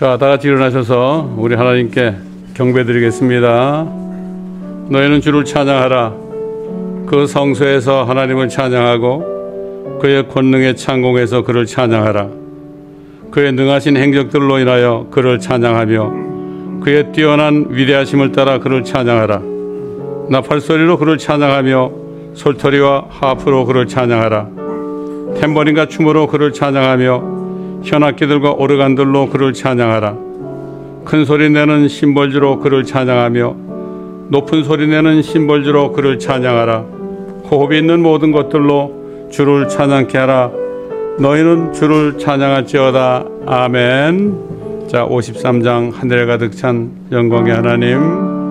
자, 다 같이 일어나셔서 우리 하나님께 경배드리겠습니다. 너희는 주를 찬양하라. 그 성소에서 하나님을 찬양하고 그의 권능의 창공에서 그를 찬양하라. 그의 능하신 행적들로 인하여 그를 찬양하며 그의 뛰어난 위대하심을 따라 그를 찬양하라. 나팔소리로 그를 찬양하며 솔토리와 하프로 그를 찬양하라. 탬버린과 춤으로 그를 찬양하며 현악기들과 오르간들로 그를 찬양하라. 큰 소리 내는 심벌주로 그를 찬양하며 높은 소리 내는 심벌주로 그를 찬양하라. 호흡이 있는 모든 것들로 주를 찬양케 하라. 너희는 주를 찬양할지어다. 아멘. 자, 53장 하늘에 가득 찬 영광의 하나님,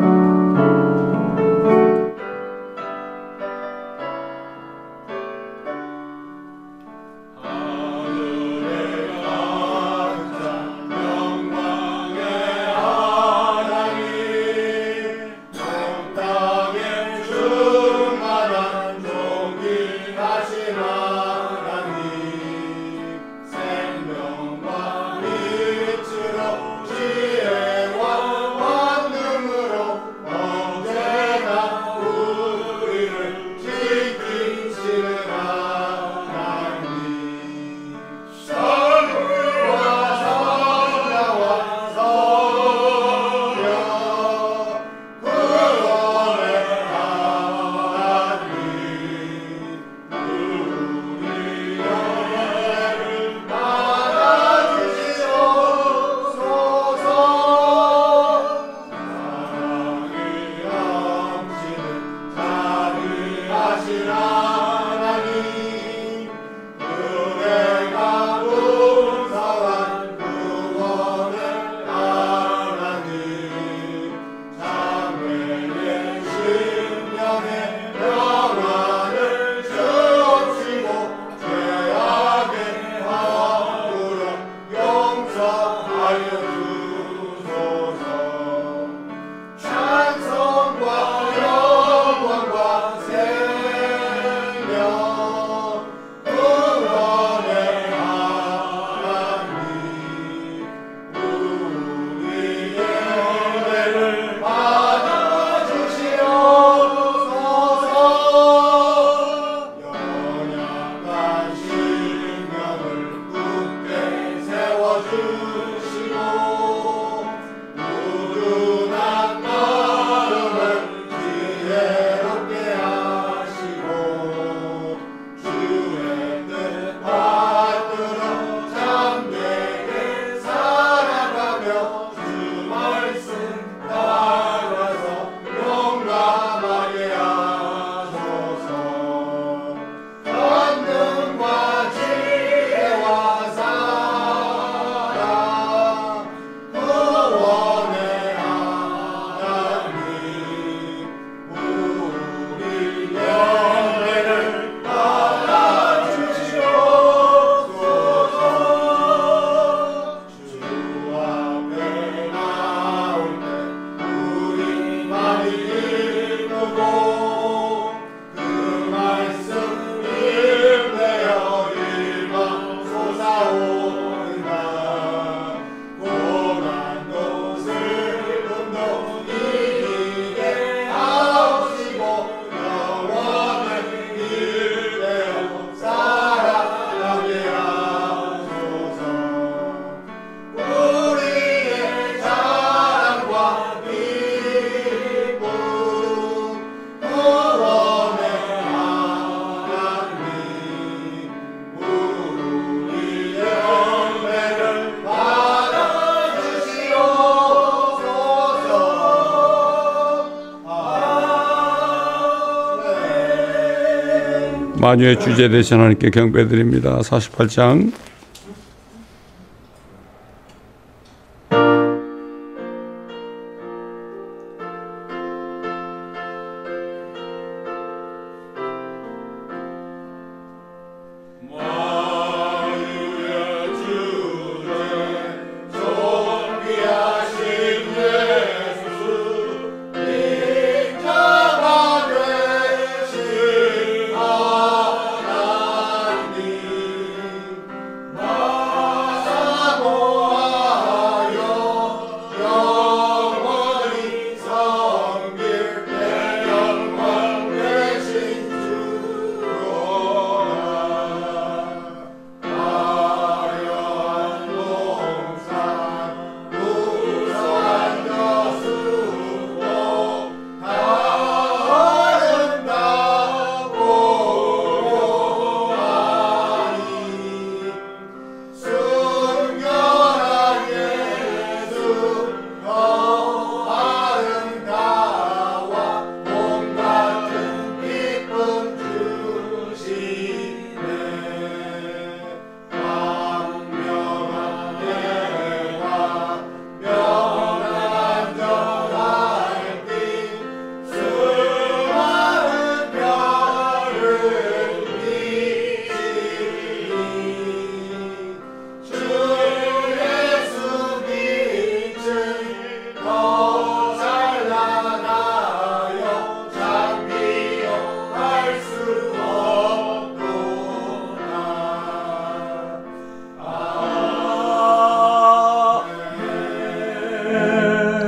만유의 주제 되신 하나님께 경배드립니다. 48장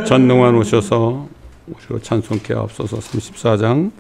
전능한 오셔서 우리로 찬송케 하옵소서. 34장.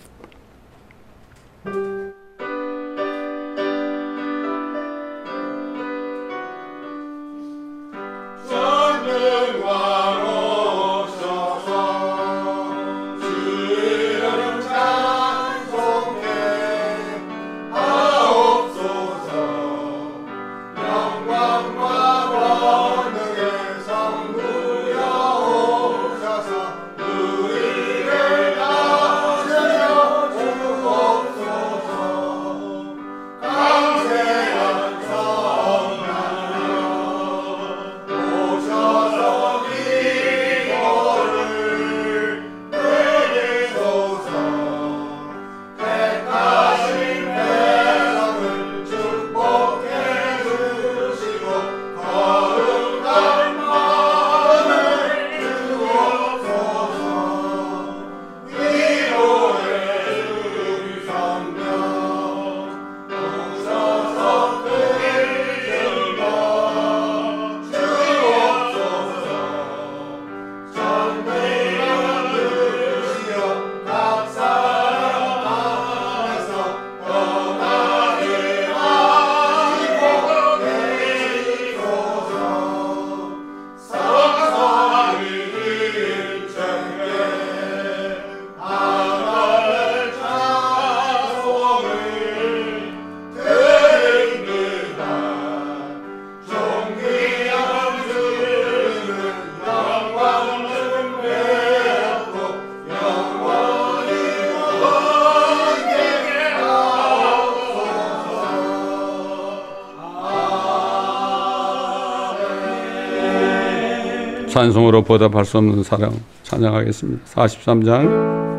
찬송으로 보답할 수 없는 사랑 찬양하겠습니다. 43장.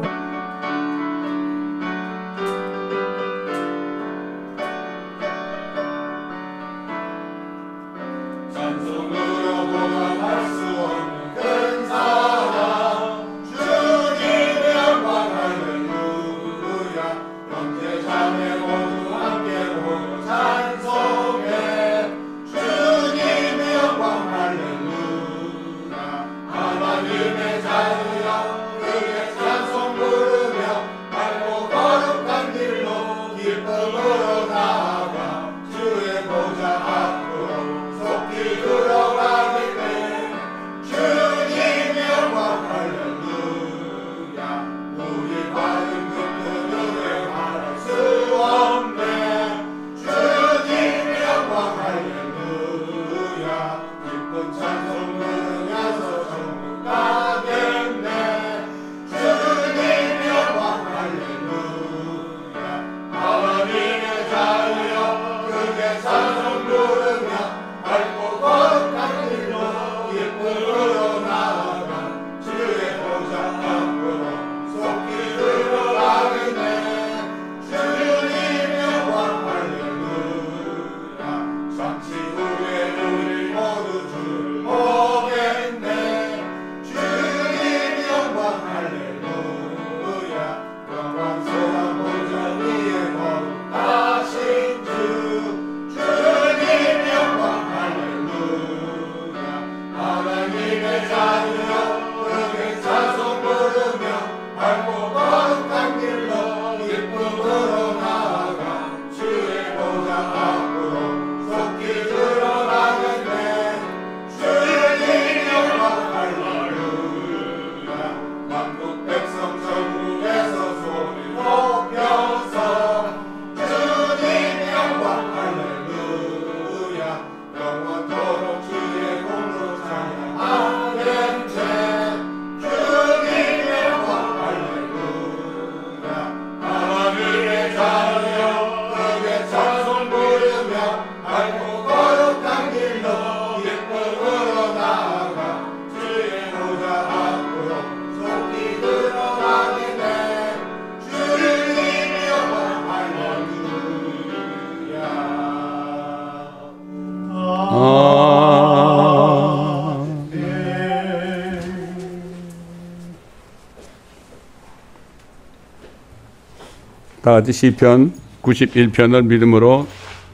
다 같이 시편 91편을 믿음으로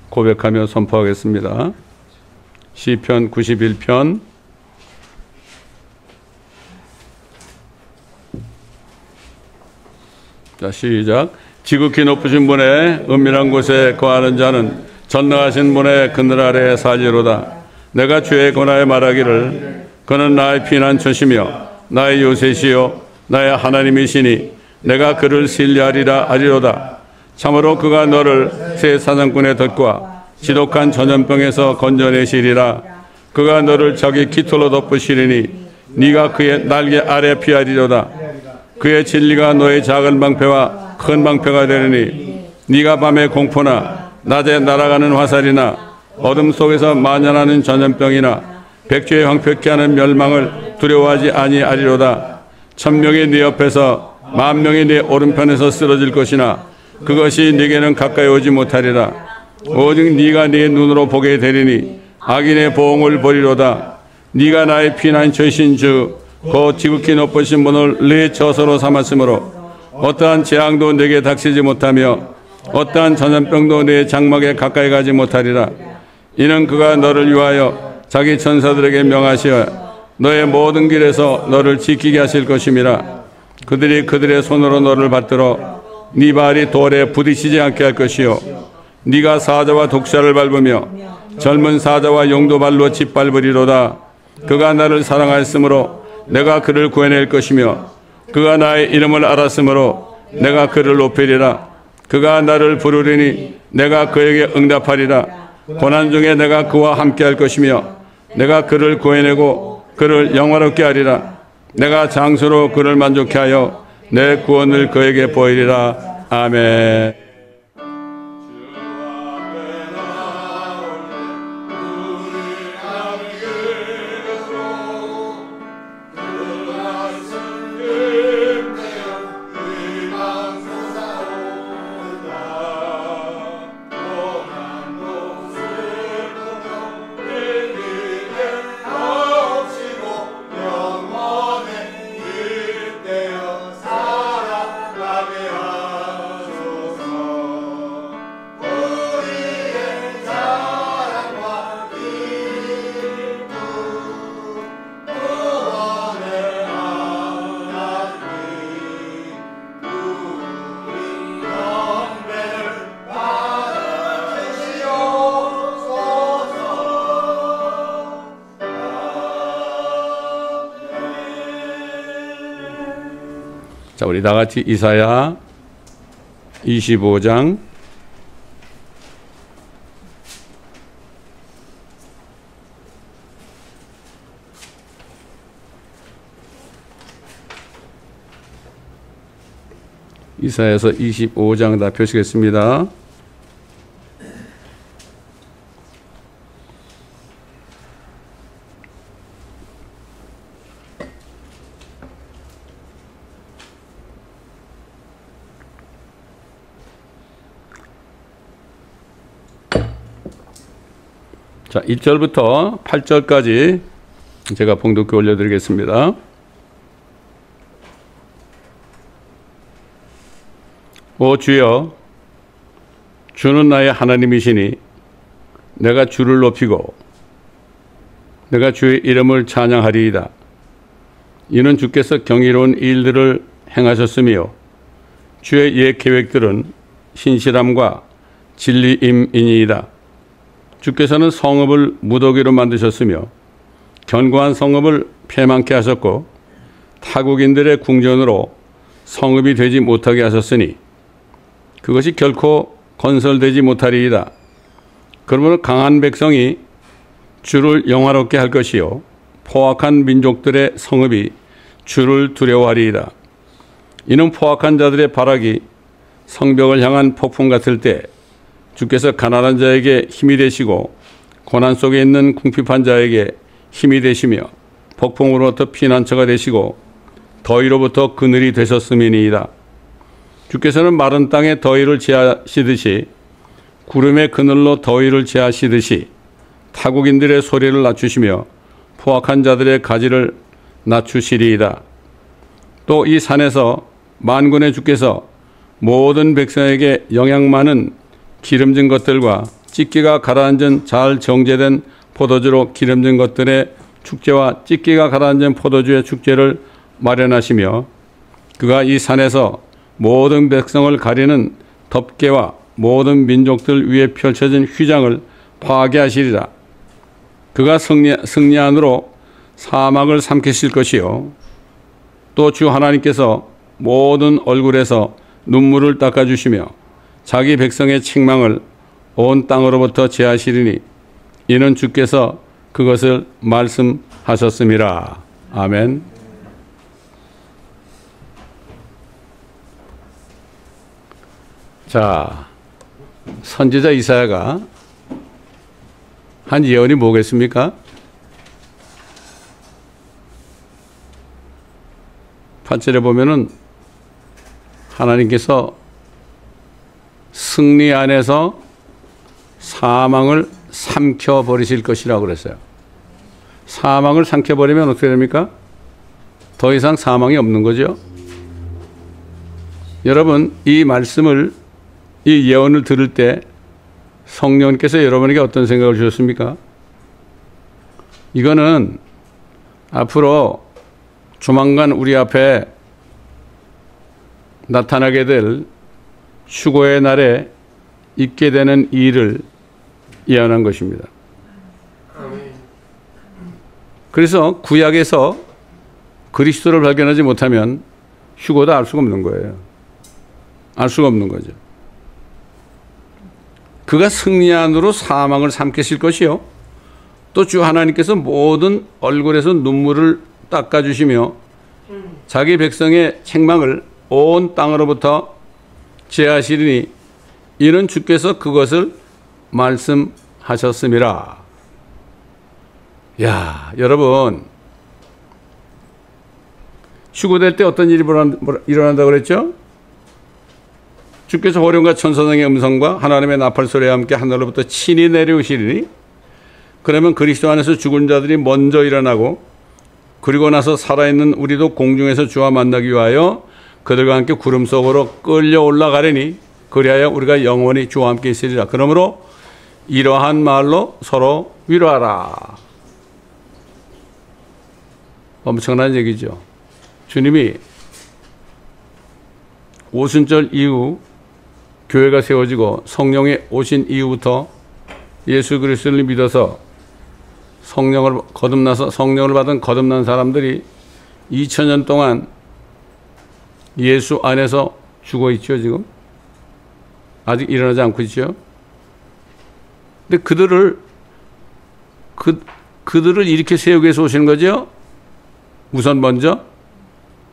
고백하며 선포하겠습니다. 시편 91편 자, 시작. 지극히 높으신 분의 은밀한 곳에 거하는 자는 전능하신 분의 그늘 아래에 살리로다. 내가 주의 권하에 말하기를 그는 나의 피난처시며 나의 요새시요 나의 하나님이시니 내가 그를 신뢰하리라 하리로다. 참으로 그가 너를 새 사냥꾼의 덫과 지독한 전염병에서 건져내시리라. 그가 너를 자기 깃털로 덮으시리니 네가 그의 날개 아래 피하리로다. 그의 진리가 너의 작은 방패와 큰 방패가 되리니 네가 밤에 공포나 낮에 날아가는 화살이나 어둠 속에서 만연하는 전염병이나 백주에 황폐케 하는 멸망을 두려워하지 아니하리로다. 1000명이 네 옆에서 10,000명이 네 오른편에서 쓰러질 것이나 그것이 네게는 가까이 오지 못하리라. 오직 네가 네 눈으로 보게 되리니 악인의 보응을 보리로다. 네가 나의 피난처이신 주 곧 지극히 높으신 분을 네 처소로 삼았으므로 어떠한 재앙도 네게 닥치지 못하며 어떠한 전염병도 네 장막에 가까이 가지 못하리라. 이는 그가 너를 위하여 자기 천사들에게 명하시어 너의 모든 길에서 너를 지키게 하실 것임이라. 그들이 그들의 손으로 너를 받들어 네 발이 돌에 부딪히지 않게 할 것이요 네가 사자와 독사를 밟으며 젊은 사자와 용도 발로 짓밟으리로다. 그가 나를 사랑하였으므로 내가 그를 구해낼 것이며 그가 나의 이름을 알았으므로 내가 그를 높이리라. 그가 나를 부르리니 내가 그에게 응답하리라. 고난 중에 내가 그와 함께 할 것이며 내가 그를 구해내고 그를 영화롭게 하리라. 내가 장수로 그를 만족케 하여 내 구원을 그에게 보이리라. 아멘. 자, 우리 다 같이 이사야 25장 이사야서 25장 다 펴시겠습니다. 자, 1절부터 8절까지 제가 봉독해 올려드리겠습니다. 오 주여, 주는 나의 하나님이시니 내가 주를 높이고 내가 주의 이름을 찬양하리이다. 이는 주께서 경이로운 일들을 행하셨으며 주의 옛 계획들은 신실함과 진리임이니이다. 주께서는 성읍을 무더기로 만드셨으며 견고한 성읍을 패망케 하셨고 타국인들의 궁전으로 성읍이 되지 못하게 하셨으니 그것이 결코 건설되지 못하리이다. 그러므로 강한 백성이 주를 영화롭게 할 것이요 포악한 민족들의 성읍이 주를 두려워하리이다. 이는 포악한 자들의 발악이 성벽을 향한 폭풍 같을 때 주께서 가난한 자에게 힘이 되시고 고난 속에 있는 궁핍한 자에게 힘이 되시며 폭풍으로부터 피난처가 되시고 더위로부터 그늘이 되셨음이니이다. 주께서는 마른 땅에 더위를 제하시듯이 구름의 그늘로 더위를 제하시듯이 타국인들의 소리를 낮추시며 포악한 자들의 가지를 낮추시리이다. 또 이 산에서 만군의 주께서 모든 백성에게 영양 많은 기름진 것들과 찢기가 가라앉은 잘 정제된 포도주로 기름진 것들의 축제와 찢기가 가라앉은 포도주의 축제를 마련하시며 그가 이 산에서 모든 백성을 가리는 덮개와 모든 민족들 위에 펼쳐진 휘장을 파괴하시리라. 그가 승리한으로 사막을 삼키실 것이요 또 주 하나님께서 모든 얼굴에서 눈물을 닦아주시며 자기 백성의 책망을 온 땅으로부터 제하시리니 이는 주께서 그것을 말씀하셨음이라. 아멘. 자, 선지자 이사야가 한 예언이 뭐겠습니까? 8절에 보면은 하나님께서 승리 안에서 사망을 삼켜버리실 것이라고 그랬어요. 사망을 삼켜버리면 어떻게 됩니까? 더 이상 사망이 없는 거죠. 여러분, 이 말씀을, 이 예언을 들을 때 성령께서 여러분에게 어떤 생각을 주셨습니까? 이거는 앞으로 조만간 우리 앞에 나타나게 될 휴거의 날에 있게 되는 일을 예언한 것입니다. 그래서 구약에서 그리스도를 발견하지 못하면 휴거도 알 수가 없는 거예요. 알 수가 없는 거죠. 그가 승리한으로 사망을 삼키실 것이요 또 주 하나님께서 모든 얼굴에서 눈물을 닦아주시며 자기 백성의 책망을 온 땅으로부터 제하시리니 이는 주께서 그것을 말씀하셨음이라. 야, 여러분, 휴거될 때 어떤 일이 일어난다고 그랬죠? 주께서 호령과 천사장의 음성과 하나님의 나팔 소리와 함께 하늘로부터 친히 내려오시리니 그러면 그리스도 안에서 죽은 자들이 먼저 일어나고 그리고 나서 살아있는 우리도 공중에서 주와 만나기 위하여 그들과 함께 구름 속으로 끌려 올라가리니 그리하여 우리가 영원히 주와 함께 있으리라. 그러므로 이러한 말로 서로 위로하라. 엄청난 얘기죠. 주님이 오순절 이후 교회가 세워지고 성령이 오신 이후부터 예수 그리스도를 믿어서 성령을 받은 거듭난 사람들이 2000년 동안 예수 안에서 죽어 있죠, 지금. 아직 일어나지 않고 있죠. 근데 그들을 이렇게 세우기 위해서 오시는 거죠. 우선 먼저.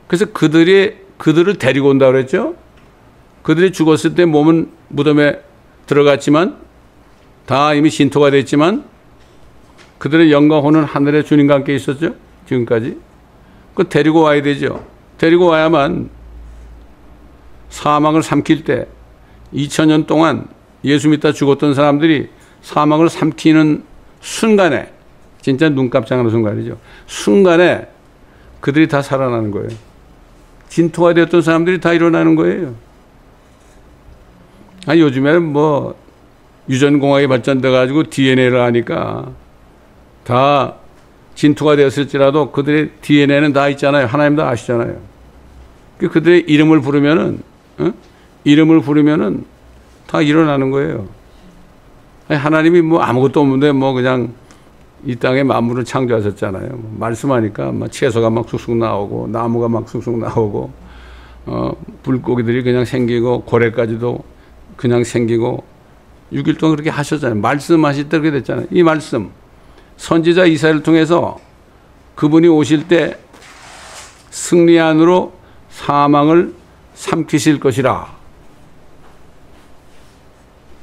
그래서 그들을 데리고 온다고 그랬죠. 그들이 죽었을 때 몸은 무덤에 들어갔지만 다 이미 신토가 됐지만 그들의 영과 혼은 하늘의 주님과 함께 있었죠. 지금까지. 그 데리고 와야 되죠. 데리고 와야만 사망을 삼킬 때 2000년 동안 예수 믿다 죽었던 사람들이 사망을 삼키는 순간에 진짜 눈 깜짝하는 순간이죠. 순간에 그들이 다 살아나는 거예요. 진토가 되었던 사람들이 다 일어나는 거예요. 아니, 요즘에는 뭐 유전공학이 발전돼 가지고 DNA를 하니까 다 진토가 되었을지라도 그들의 DNA는 다 있잖아요. 하나님 다 아시잖아요. 그들의 이름을 부르면은 다 일어나는 거예요. 아니, 하나님이 뭐 아무것도 없는데 뭐 그냥 이 땅에 만물을 창조하셨잖아요. 말씀하니까 막 채소가 막 쑥쑥 나오고 나무가 막 쑥쑥 나오고 물고기들이 그냥 생기고 고래까지도 그냥 생기고 6일 동안 그렇게 하셨잖아요. 말씀하실 때 그렇게 됐잖아요. 이 말씀 선지자 이사야를 통해서 그분이 오실 때 승리한으로 사망을 삼키실 것이라.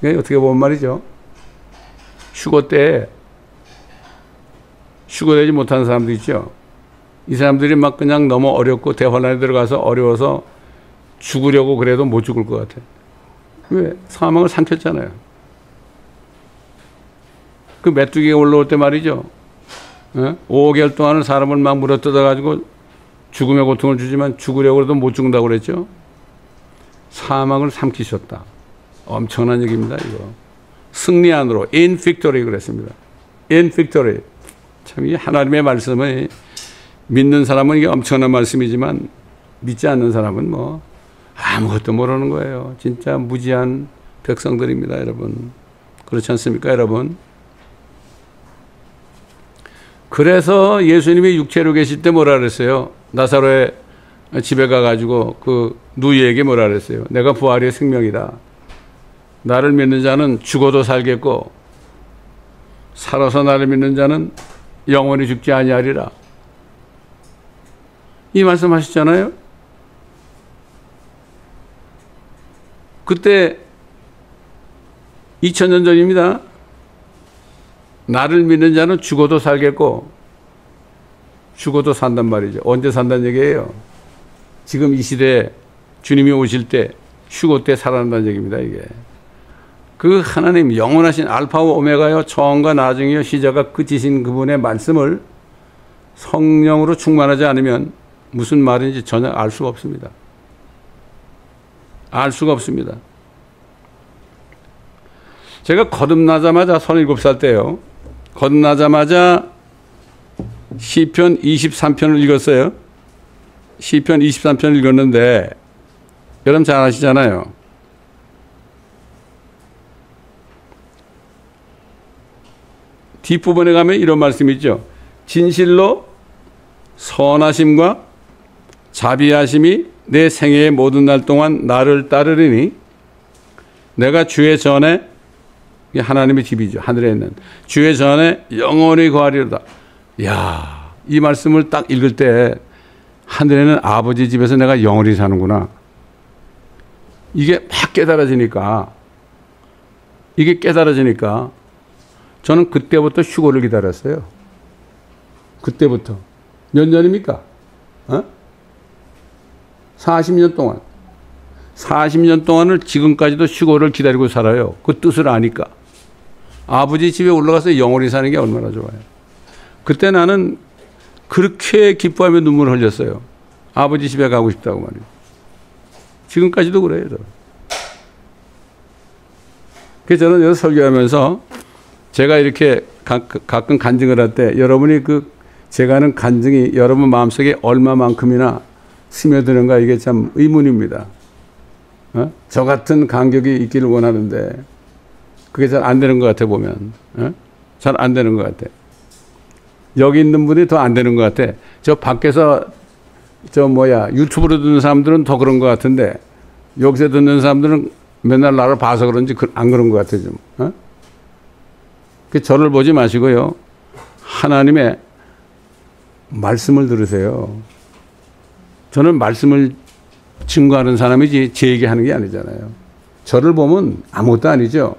어떻게 보면 말이죠. 휴거 때 휴거되지 못하는 사람들 있죠. 이 사람들이 막 그냥 너무 어렵고 대환란에 들어가서 어려워서 죽으려고 그래도 못 죽을 것 같아. 왜? 사망을 삼켰잖아요. 그 메뚜기가 올라올 때 말이죠. 5개월 동안은 사람을 막 물어뜯어가지고 죽음의 고통을 주지만 죽으려고 해도 못 죽는다고 그랬죠. 사망을 삼키셨다. 엄청난 얘기입니다, 이거. 승리한으로, in victory 그랬습니다. in victory. 참, 이 하나님의 말씀을 믿는 사람은 이게 엄청난 말씀이지만 믿지 않는 사람은 뭐 아무것도 모르는 거예요. 진짜 무지한 백성들입니다, 여러분. 그렇지 않습니까, 여러분? 그래서 예수님이 육체로 계실 때 뭐라 그랬어요? 나사로의 집에 가가지고 그 누이에게 뭐라 그랬어요? 내가 부활의 생명이다. 나를 믿는 자는 죽어도 살겠고 살아서 나를 믿는 자는 영원히 죽지 아니하리라. 이 말씀하셨잖아요. 그때 2000년 전입니다. 나를 믿는 자는 죽어도 살겠고 죽어도 산단 말이죠. 언제 산다는 얘기예요? 지금 이 시대에 주님이 오실 때 휴고 때 살아난다는 얘기입니다. 이게 그 하나님 영원하신 알파와 오메가요 처음과 나중이요 시작과 끝이신 그분의 말씀을 성령으로 충만하지 않으면 무슨 말인지 전혀 알 수가 없습니다. 알 수가 없습니다. 제가 거듭나자마자 37살 때요. 거듭나자마자 시편 23편을 읽었어요. 시편 23편을 읽었는데 여러분 잘 아시잖아요. 뒷부분에 가면 이런 말씀이 있죠. 진실로 선하심과 자비하심이 내 생애의 모든 날 동안 나를 따르리니 내가 주의 전에 하나님의 집이죠. 하늘에 있는 주의 전에 영원히 거하리로다. 이야, 이 말씀을 딱 읽을 때 하늘에는 아버지 집에서 내가 영원히 사는구나. 이게 막 깨달아지니까 저는 그때부터 휴고를 기다렸어요. 그때부터. 몇 년입니까? 40년 동안. 40년 동안을 지금까지도 휴고를 기다리고 살아요. 그 뜻을 아니까. 아버지 집에 올라가서 영원히 사는 게 얼마나 좋아요. 그때 나는 그렇게 기뻐하며 눈물을 흘렸어요. 아버지 집에 가고 싶다고 말이에요. 지금까지도 그래요. 그래서 저는 여기서 설교하면서 제가 이렇게 가끔 간증을 할 때 여러분이 제가 하는 간증이 여러분 마음속에 얼마만큼이나 스며드는가 이게 참 의문입니다. 저 같은 간격이 있기를 원하는데 그게 잘 안 되는 것 같아 보면. 잘 안 되는 것 같아. 여기 있는 분이 더 안 되는 것 같아. 저 밖에서 유튜브로 듣는 사람들은 더 그런 것 같은데 여기서 듣는 사람들은 맨날 나를 봐서 그런지 안 그런 것 같아 좀. 저를 보지 마시고요. 하나님의 말씀을 들으세요. 저는 말씀을 증거하는 사람이지 제 얘기하는 게 아니잖아요. 저를 보면 아무것도 아니죠.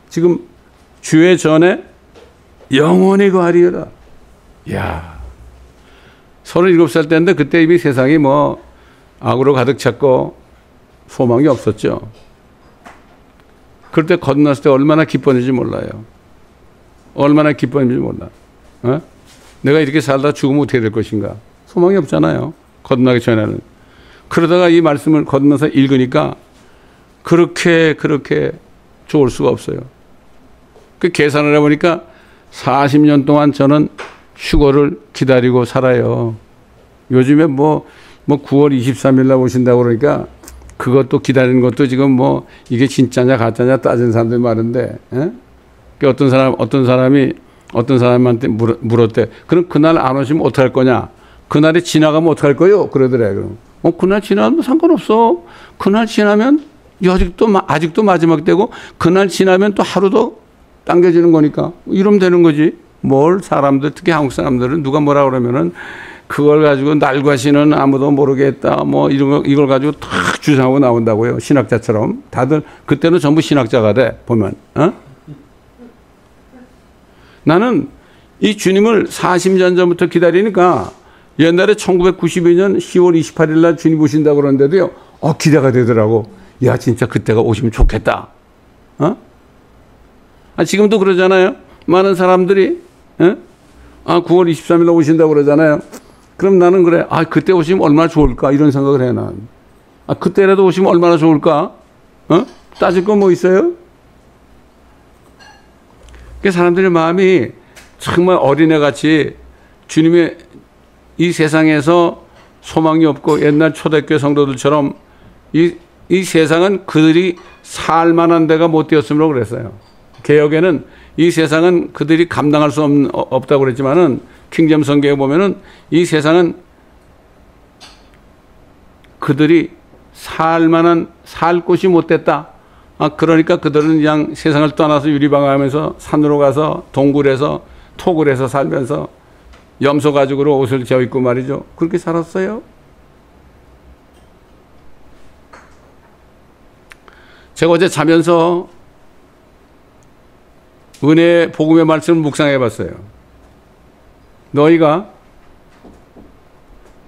지금 주의 전에 영원히 거하리라. 이야, 37살 때인데 그때 이미 세상이 악으로 가득 찼고 소망이 없었죠. 그럴 때 거듭났을 때 얼마나 기뻤는지 몰라요. 얼마나 기뻤는지 몰라. 내가 이렇게 살다 죽으면 어떻게 될 것인가. 소망이 없잖아요. 거듭나기 전에는. 그러다가 이 말씀을 거듭나서 읽으니까 그렇게 좋을 수가 없어요. 그 계산을 해보니까 40년 동안 저는 휴거를 기다리고 살아요. 요즘에 9월 23일 날 오신다고 그러니까 그것도 기다리는 것도 지금 이게 진짜냐 가짜냐 따지는 사람들이 많은데, 어떤 사람한테 물었대. 그럼 그날 안 오시면 어떡할 거냐? 그날이 지나가면 어떡할 거요? 그러더래. 그럼. 그날 지나면 상관없어. 그날 지나면 아직도 마지막 때고 그날 지나면 또 하루 더 당겨지는 거니까 이러면 되는 거지. 뭘 사람들, 특히 한국 사람들은 누가 뭐라 그러면은 그걸 가지고 날과시는 아무도 모르겠다. 이걸 가지고 탁 주장하고 나온다고요. 신학자처럼. 다들 그때는 전부 신학자가 돼. 보면. 나는 이 주님을 40년 전부터 기다리니까 옛날에 1992년 10월 28일 날 주님 오신다고 그러는데도요. 기대가 되더라고. 야, 진짜 그때가 오시면 좋겠다. 지금도 그러잖아요. 많은 사람들이 9월 23일 날 오신다고 그러잖아요. 그럼 나는 그래. 그때 오시면 얼마나 좋을까 이런 생각을 해 난. 그때라도 오시면 얼마나 좋을까? 따질 거 뭐 있어요? 그 사람들의 마음이 정말 어린애같이 주님의 이 세상에서 소망이 없고 옛날 초대교회 성도들처럼 이 세상은 그들이 살 만한 데가 못 되었으므로 그랬어요. 개역에는 이 세상은 그들이 감당할 수 없다고 그랬지만은 킹제임스 성경에 보면은 이 세상은 그들이 살 곳이 못 됐다. 그러니까 그들은 그냥 세상을 떠나서 유리방황하면서 산으로 가서 동굴에서 톡을 해서 살면서 염소 가죽으로 옷을 지어 입고 말이죠. 그렇게 살았어요. 제가 어제 자면서 은혜 복음의 말씀을 묵상해 봤어요. 너희가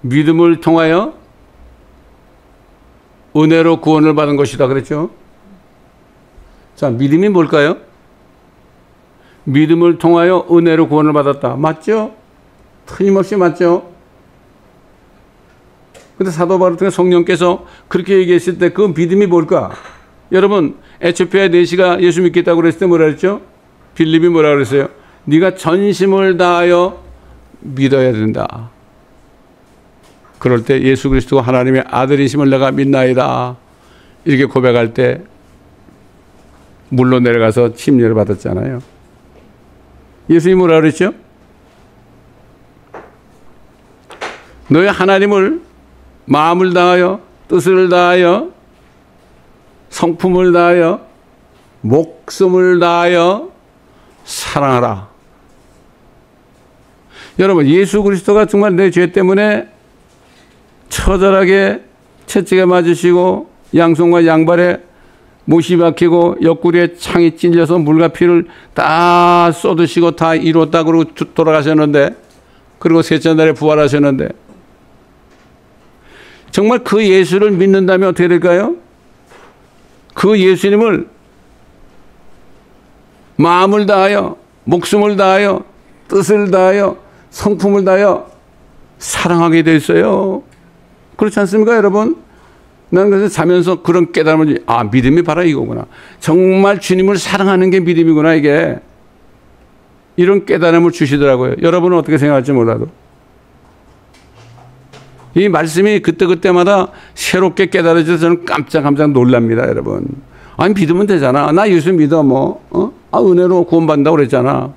믿음을 통하여 은혜로 구원을 받은 것이다 그랬죠. 자, 믿음이 뭘까요? 믿음을 통하여 은혜로 구원을 받았다. 맞죠? 틀림없이 맞죠? 근데 사도 바울 같은 성령께서 그렇게 얘기했을 때 그 믿음이 뭘까? 여러분, 에티오피아 내시가 예수 믿겠다고 그랬을 때 뭐라 그랬죠? 빌립이 뭐라 그랬어요? 네가 전심을 다하여 믿어야 된다. 그럴 때 예수 그리스도가 하나님의 아들이심을 내가 믿나이다. 이렇게 고백할 때 물로 내려가서 침례를 받았잖아요. 예수님이 뭐라 그랬죠? 너희 하나님을 마음을 다하여 뜻을 다하여 성품을 다하여 목숨을 다하여 사랑하라. 여러분, 예수 그리스도가 정말 내 죄 때문에 처절하게 채찍에 맞으시고 양손과 양발에 못이 박히고 옆구리에 창이 찔려서 물과 피를 다 쏟으시고 다 이뤘다 그러고 돌아가셨는데, 그리고 셋째 날에 부활하셨는데, 정말 그 예수를 믿는다면 어떻게 될까요? 그 예수님을 마음을 다하여 목숨을 다하여 뜻을 다하여 성품을 다하여 사랑하게 돼 있어요. 그렇지 않습니까, 여러분? 나는 그래서 자면서 그런 깨달음을, 믿음이 바로 이거구나. 정말 주님을 사랑하는 게 믿음이구나, 이게. 이런 깨달음을 주시더라고요. 여러분은 어떻게 생각할지 몰라도. 이 말씀이 그때그때마다 새롭게 깨달아져서 저는 깜짝 놀랍니다, 여러분. 아니, 믿으면 되잖아. 나 예수 믿어, 뭐. 은혜로 구원받는다고 그랬잖아.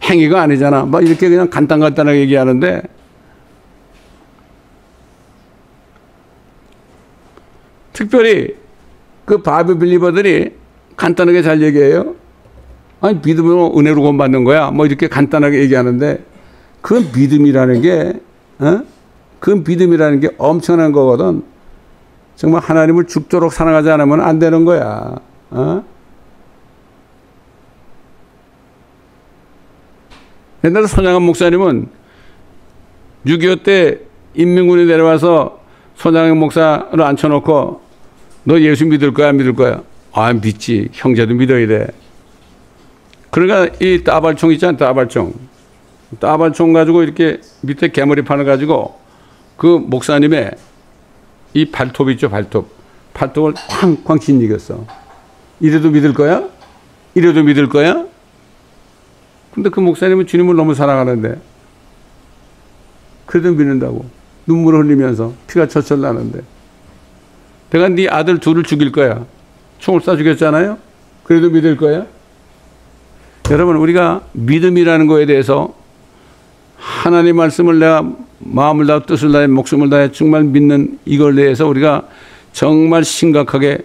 행위가 아니잖아. 막 이렇게 그냥 간단하게 얘기하는데, 특별히 그 바이블 빌리버들이 간단하게 잘 얘기해요. 아니, 믿음으로 은혜로 구원받는 거야. 뭐 이렇게 간단하게 얘기하는데, 그 믿음이라는 게, 그 믿음이라는 게 엄청난 거거든. 정말 하나님을 죽도록 사랑하지 않으면 안 되는 거야. 옛날에 손양한 목사님은 6.25 때 인민군이 내려와서 손양한 목사를 앉혀놓고 너 예수 믿을 거야, 안 믿을 거야? 믿지. 형제도 믿어야 돼. 그러니까 이 따발총 있잖아, 따발총. 따발총 가지고 이렇게 밑에 개머리판을 가지고 그 목사님의 이 발톱 있죠, 발톱을 쾅쾅 짓이겼어. 이래도 믿을 거야? 이래도 믿을 거야? 근데 그 목사님은 주님을 너무 사랑하는데 그래도 믿는다고. 눈물을 흘리면서 피가 철철 나는데 내가 네 아들 둘을 죽일 거야. 총을 쏴 죽였잖아요. 그래도 믿을 거야? 여러분, 우리가 믿음이라는 거에 대해서 하나님 말씀을 내가 마음을 다해 뜻을 다해 목숨을 다해 정말 믿는 이걸 대해서 우리가 정말 심각하게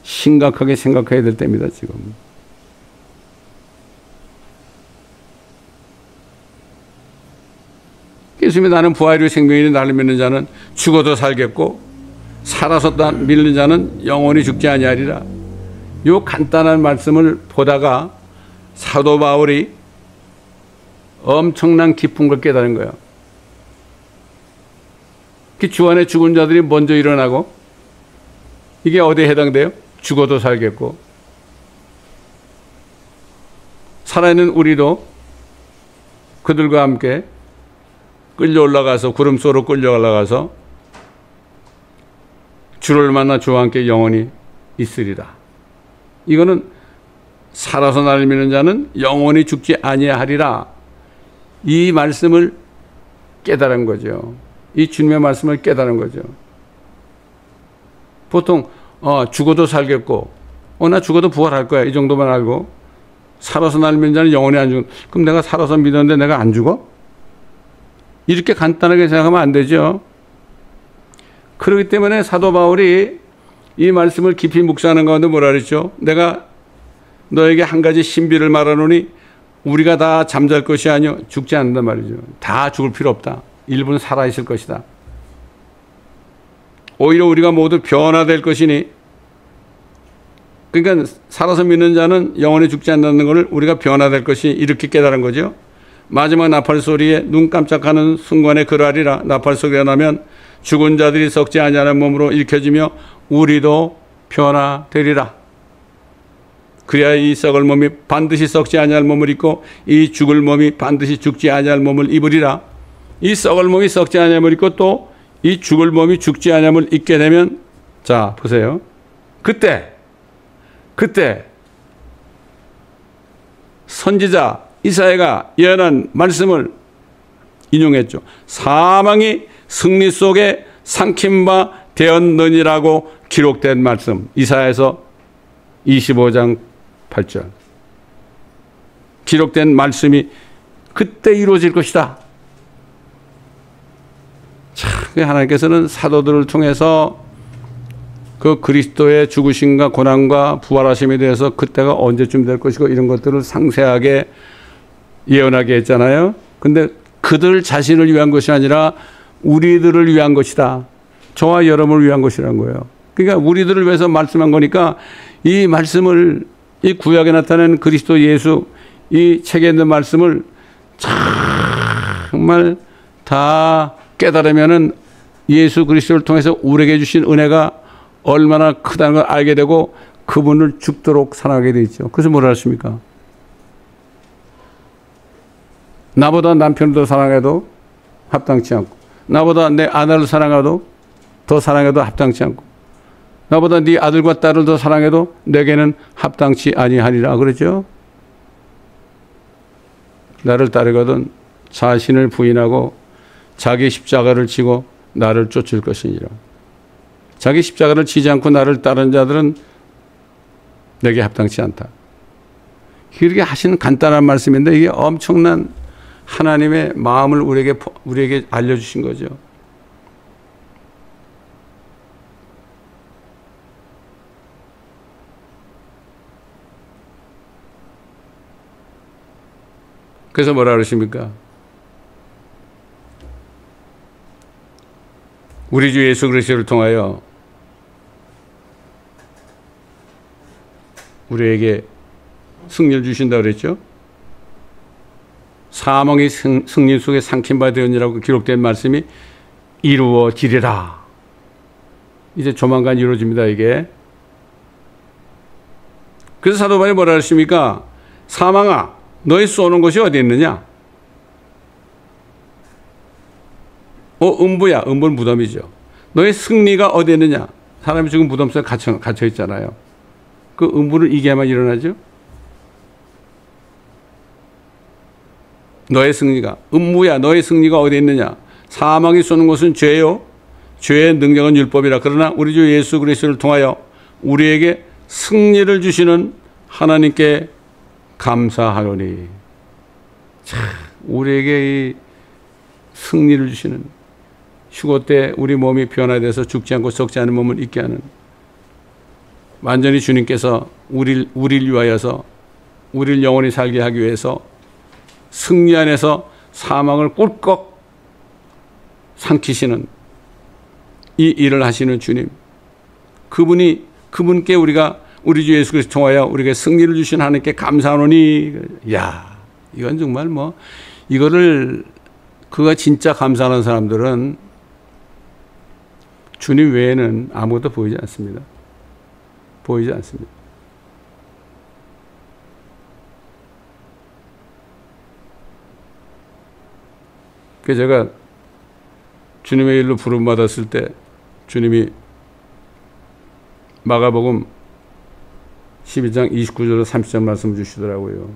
생각해야 될 때입니다, 지금. 예수님이 나는 부활이요 생명이니 나를 믿는 자는 죽어도 살겠고 살아서 믿는 자는 영원히 죽지 아니하리라. 요 간단한 말씀을 보다가 사도 바울이 엄청난 깊은 걸 깨달은 거예요. 주 안에 죽은 자들이 먼저 일어나고, 이게 어디에 해당돼요? 죽어도 살겠고, 살아있는 우리도 그들과 함께 끌려 올라가서 구름 속으로 끌려 올라가서 주를 만나 주와 함께 영원히 있으리라. 이거는 살아서 나를 믿는 자는 영원히 죽지 아니하리라. 이 말씀을 깨달은 거죠. 이 주님의 말씀을 깨달은 거죠. 보통 죽어도 살겠고 나 죽어도 부활할 거야 이 정도만 알고 살아서 날 믿는 자는 영원히 안 죽어. 그럼 내가 살아서 믿었는데 내가 안 죽어? 이렇게 간단하게 생각하면 안 되죠. 그렇기 때문에 사도 바울이 이 말씀을 깊이 묵상하는 가운데 뭐라 그랬죠? 내가 너에게 한 가지 신비를 말하노니 우리가 다 잠잘 것이 아니요 죽지 않는단 말이죠. 다 죽을 필요 없다. 일부는 살아있을 것이다. 오히려 우리가 모두 변화될 것이니, 그러니까 살아서 믿는 자는 영원히 죽지 않는다는 것을 우리가 변화될 것이 이렇게 깨달은 거죠. 마지막 나팔 소리에 눈 깜짝하는 순간에 그러하리라. 나팔 소리가 나면 죽은 자들이 썩지 아니하는 몸으로 일으켜지며 우리도 변화되리라. 그래야 이 썩을 몸이 반드시 썩지 아니할 몸을 입고 이 죽을 몸이 반드시 죽지 아니할 몸을 입으리라. 이 썩을 몸이 썩지 아니할 몸을 입고 또 이 죽을 몸이 죽지 아니할 몸을 입게 되면, 자 보세요. 그때 선지자 이사야가 예언한 말씀을 인용했죠. 사망이 승리 속에 삼킨 바 되었느니라고 기록된 말씀. 이사야에서 25장 8절. 기록된 말씀이 그때 이루어질 것이다. 참, 하나님께서는 사도들을 통해서 그 그리스도의 죽으심과 고난과 부활하심에 대해서 그때가 언제쯤 될 것이고 이런 것들을 상세하게 예언하게 했잖아요. 근데 그들 자신을 위한 것이 아니라 우리들을 위한 것이다. 저와 여러분을 위한 것이라는 거예요. 그러니까 우리들을 위해서 말씀한 거니까 이 말씀을, 이 구약에 나타낸 그리스도 예수 이 책에 있는 말씀을 정말 다 깨달으면은 예수 그리스도를 통해서 우리에게 주신 은혜가 얼마나 크다는 걸 알게 되고 그분을 죽도록 사랑하게 되어 있죠. 그래서 뭐라 하십니까? 나보다 남편을 더 사랑해도 합당치 않고, 나보다 내 아내를 사랑해도 더 사랑해도 합당치 않고, 나보다 네 아들과 딸을 더 사랑해도 내게는 합당치 아니하리라 그러죠. 나를 따르거든 자신을 부인하고 자기 십자가를 지고 나를 쫓을 것이니라. 자기 십자가를 지지 않고 나를 따르는 자들은 내게 합당치 않다. 이렇게 하시는 간단한 말씀인데 이게 엄청난 하나님의 마음을 우리에게 알려주신 거죠. 그래서 뭐라 그러십니까? 우리 주 예수 그리스도를 통하여 우리에게 승리를 주신다고 그랬죠. 사망의 승리 속에 삼킨 바 되었니라고 기록된 말씀이 이루어지리라. 이제 조만간 이루어집니다, 이게. 그래서 사도 바울이 뭐라 하십니까? 사망아, 너희 쏘는 곳이 어디 있느냐? 음부야. 음부는 무덤이죠. 너희 승리가 어디 있느냐? 사람이 지금 무덤 속에 갇혀 있잖아요. 그 음부를 이겨야만 일어나죠. 너의 승리가, 음부야, 너의 승리가 어디 있느냐? 사망이 쏘는 것은 죄요. 죄의 능력은 율법이라. 그러나 우리 주 예수 그리스도를 통하여 우리에게 승리를 주시는 하나님께 감사하노니. 참, 우리에게 이 승리를 주시는, 휴고 때 우리 몸이 변화돼서 죽지 않고 썩지 않은 몸을 있게 하는, 완전히 주님께서 우리를 위하여서 우리를 영원히 살게 하기 위해서 승리 안에서 사망을 꿀꺽 삼키시는 이 일을 하시는 주님, 그분께 우리가 우리 주 예수 그리스도 통하여 우리에게 승리를 주신 하나님께 감사하노니. 야, 이건 정말 이거를 그가 진짜 감사하는 사람들은 주님 외에는 아무것도 보이지 않습니다. 보이지 않습니다. 그래서 제가 주님의 일로 부름받았을 때 주님이 마가복음 12장 29절로 30절 말씀 주시더라고요.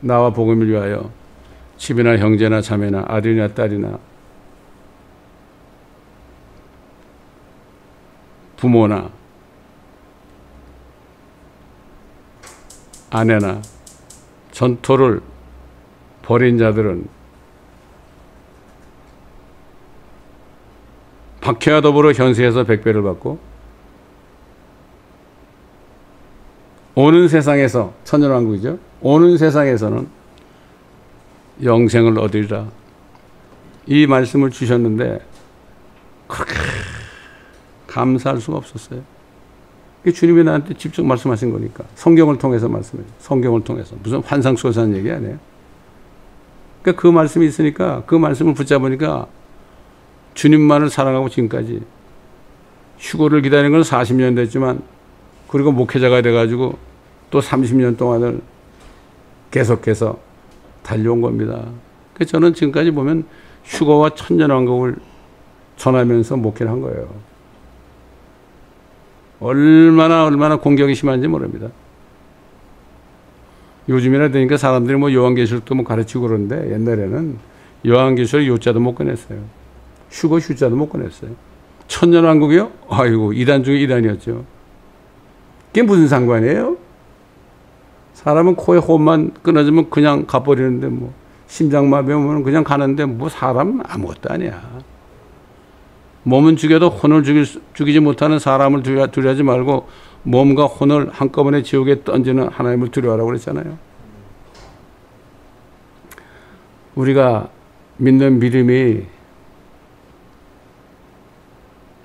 나와 복음을 위하여 집이나 형제나 자매나 아들이나 딸이나 부모나 아내나 전토를 벌인 자들은 박해와 더불어 현세에서 백배를 받고 오는 세상에서, 천년왕국이죠, 오는 세상에서는 영생을 얻으리라. 이 말씀을 주셨는데 그렇게 감사할 수가 없었어요. 주님이 나한테 직접 말씀하신 거니까. 성경을 통해서 말씀해요. 성경을 통해서. 무슨 환상 속에서 하는 얘기 아니에요. 그러니까 그 말씀이 있으니까 그 말씀을 붙잡으니까 주님만을 사랑하고 지금까지 휴고를 기다리는 건 40년 됐지만, 그리고 목회자가 돼가지고 또 30년 동안을 계속해서 달려온 겁니다. 그래서 저는 지금까지 보면 휴거와 천년왕국을 전하면서 목회를 한 거예요. 얼마나 공격이 심한지 모릅니다. 요즘이나 되니까 사람들이 뭐 요한계시록도 뭐 가르치고 그러는데, 옛날에는 요한계시록 요자도 못 꺼냈어요. 휴거 휴자도 못 꺼냈어요. 천년왕국이요? 아이고, 이단 중에 이단이었죠. 그게 무슨 상관이에요? 사람은 코에 호흡만 끊어지면 그냥 가버리는데, 뭐 심장마비 오면 그냥 가는데, 뭐 사람은 아무것도 아니야. 몸은 죽여도 혼을 죽이지 못하는 사람을 두려워하지 말고 몸과 혼을 한꺼번에 지옥에 던지는 하나님을 두려워하라고 그랬잖아요. 우리가 믿는 믿음이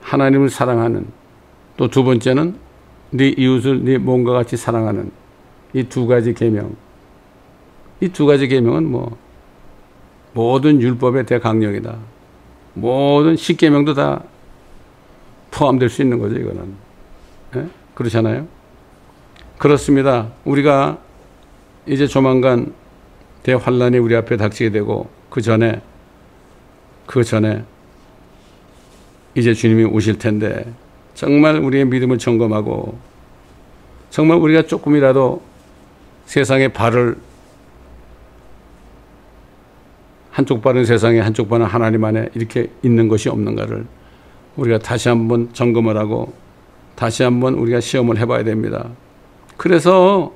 하나님을 사랑하는, 또 두 번째는 네 이웃을 네 몸과 같이 사랑하는 이 두 가지 계명. 이 두 가지 계명은 뭐 모든 율법의 대강령이다. 모든 십계명도 다 포함될 수 있는 거죠, 이거는. 예? 그렇잖아요? 그렇습니다. 우리가 이제 조만간 대환란이 우리 앞에 닥치게 되고, 그 전에 이제 주님이 오실 텐데, 정말 우리의 믿음을 점검하고, 정말 우리가 조금이라도 세상의 발을, 한쪽 발은 세상에, 한쪽 발은 하나님 안에 이렇게 있는 것이 없는가를 우리가 다시 한번 점검을 하고 다시 한번 우리가 시험을 해봐야 됩니다. 그래서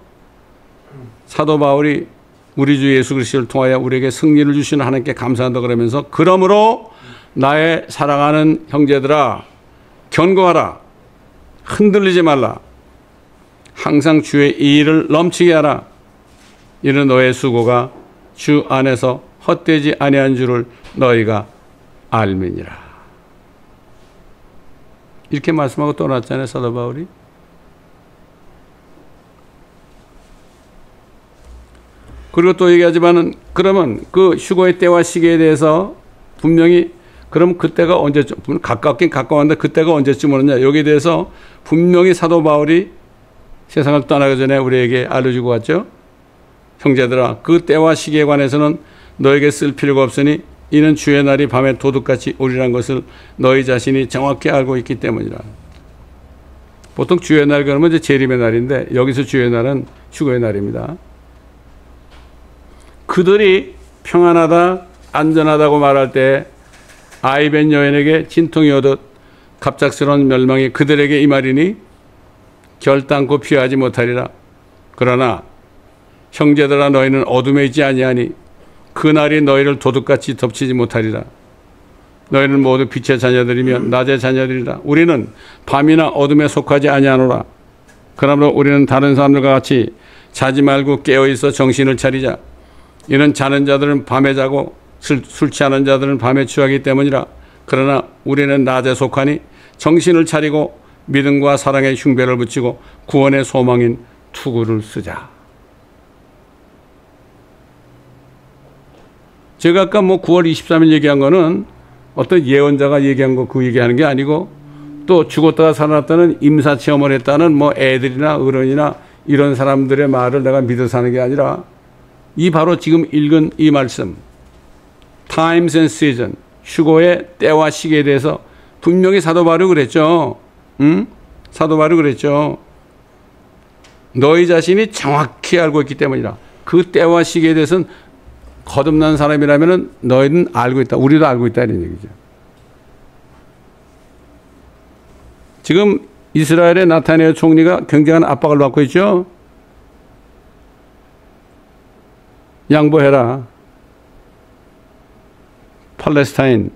사도 바울이 우리 주 예수 그리스도를 통하여 우리에게 승리를 주시는 하나님께 감사한다 그러면서, 그러므로 나의 사랑하는 형제들아, 견고하라, 흔들리지 말라, 항상 주의 일을 넘치게 하라. 이는 너의 수고가 주 안에서 헛되지 아니한 줄을 너희가 알미니라. 이렇게 말씀하고 떠났잖아요, 사도 바울이. 그리고 또 얘기하지만은, 그러면 그 휴거의 때와 시기에 대해서 분명히, 그럼 그때가 언제쯤, 가깝긴 가까웠는데 그때가 언제쯤 오느냐, 여기에 대해서 분명히 사도 바울이 세상을 떠나기 전에 우리에게 알려주고 왔죠. 형제들아, 그 때와 시기에 관해서는 너에게 쓸 필요가 없으니 이는 주의 날이 밤에 도둑같이 오리란 것을 너희 자신이 정확히 알고 있기 때문이라. 보통 주의 날 그러면 이제 재림의 날인데, 여기서 주의 날은 휴거의 날입니다. 그들이 평안하다, 안전하다고 말할 때 아이벤 여인에게 진통이 오듯 갑작스러운 멸망이 그들에게 임하리니 결단코 피하지 못하리라. 그러나 형제들아, 너희는 어둠에 있지 아니하니 그 날이 너희를 도둑같이 덮치지 못하리라. 너희는 모두 빛의 자녀들이며 낮의 자녀들이라. 우리는 밤이나 어둠에 속하지 아니하노라. 그러므로 우리는 다른 사람들과 같이 자지 말고 깨어있어 정신을 차리자. 이는 자는 자들은 밤에 자고 술 취하는 자들은 밤에 취하기 때문이라. 그러나 우리는 낮에 속하니 정신을 차리고 믿음과 사랑의 흉배를 붙이고 구원의 소망인 투구를 쓰자. 제가 아까 뭐 9월 23일 얘기한 거는 어떤 예언자가 얘기한 거 그 얘기하는 게 아니고, 또 죽었다가 살아났다는 임사 체험을 했다는 뭐 애들이나 어른이나 이런 사람들의 말을 내가 믿어서 하는 게 아니라, 이 바로 지금 읽은 이 말씀, Times and Season, 휴거의 때와 시기에 대해서 분명히 사도 바울이 그랬죠. 사도 바울이 그랬죠. 너희 자신이 정확히 알고 있기 때문이라. 그 때와 시기에 대해서는 거듭난 사람이라면 너희는 알고 있다. 우리도 알고 있다, 이런 얘기죠. 지금 이스라엘의 나타냐후 총리가 굉장한 압박을 받고 있죠. 양보해라. 팔레스타인